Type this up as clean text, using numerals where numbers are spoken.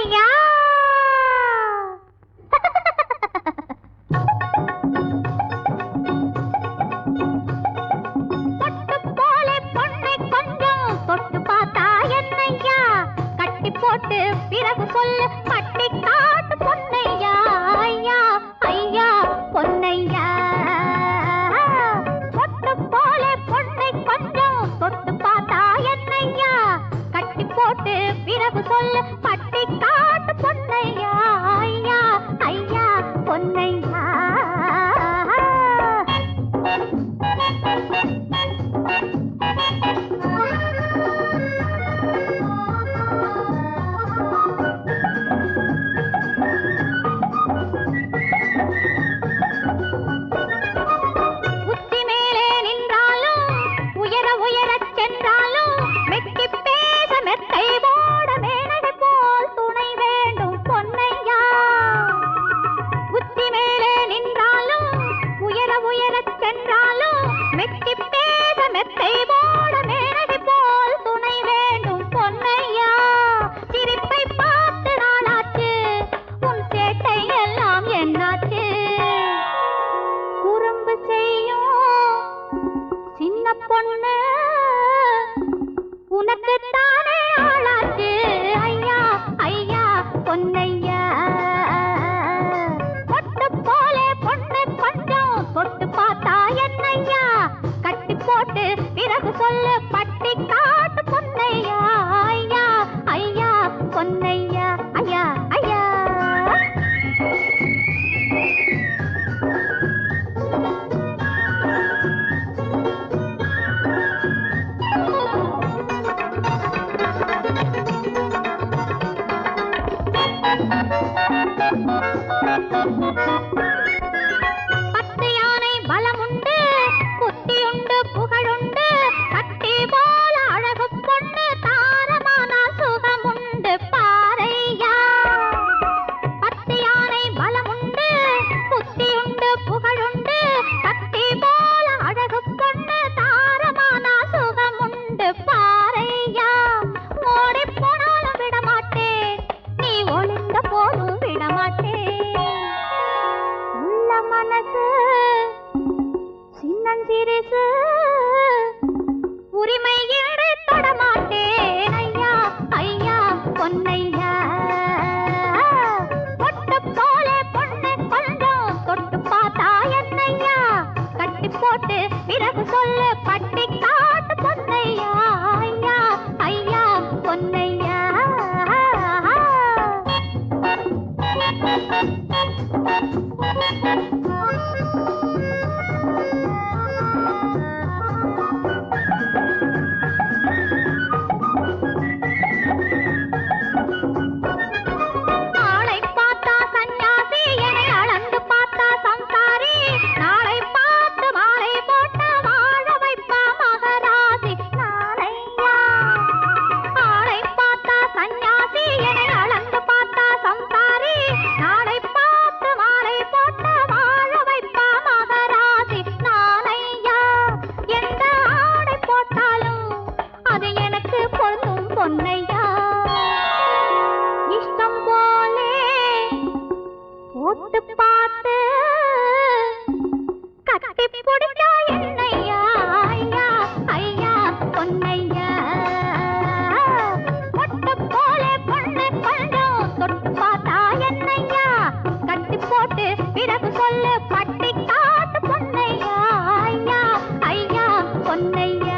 பொன்னையா பொட்டு போல பொண்ணை கொஞ்சம் தொட்டு பார்த்தா என்னையா கட்டி போட்டு பிறகு சொல்லு பட்டி காட்டு பொன்னையா ஐயா ஐயா பொன்னையா பொட்டு போல பொண்ணை கொஞ்சம் தொட்டு பார்த்தா என்னையா கட்டி போட்டு பிறகு சொல்லு பட்டி காட்டு பொன்னையா ஐயா ஐயா பொன்னையா பொண்ணு உனக்கு தானே ஆளாச்சு ஐயா ஐயா பொன்னையா பொட்டு போல பொண்ணு கொஞ்சம் தொட்டு பார்த்தா என்னையா கட்டி போட்டு பிறகு சொல்லு பட்டி காட்டு பொன்னையா ஐயா ஐயா பொன்னையா ஐயா ஐயா பத்து யானை பலமுண்டு புத்தியுண்டு புகழுண்டு கட்டி போல அழகு பொண்ணு தாரமான சுகமுண்டு பாரையா பத்து யானை பலமுண்டு புத்தியுண்டு புகழுண்டு கட்டி போல அழகு பொண்ணு தாரமான சுகமுண்டு பாரையா ஓடி போனாலும் விடமாட்டேன் நீ ஒளிந்த போதும் விடமாட்டேன் உள்ள மனசு சின்னஞ்சிரிசு உரிமை இன்றி தொடமாட்டேன் ஐயா ஐயா பொன்னையா பொட்டு போல பொண்ணு கொஞ்சம் தொட்டு பார்த்தா என்னையா கட்டி போட்டு பிறகு சொல்லு பட்டி காட்டு பொன்னையா ஐயா ஐயா பொன்னையா பொன்னையா இஷ்டம் போலே போட்டு பார்த்து கட்டி பிடிச்சா என்னையா ஐயா ஐயா பொன்னையா பொட்டு போலே பொண்ணு கொஞ்சம் தொட்டு பார்த்தா என்னையா கட்டி போட்டு பிறகு சொல்லு பட்டி காட்டு பொன்னையா ஐயா ஐயா பொன்னையா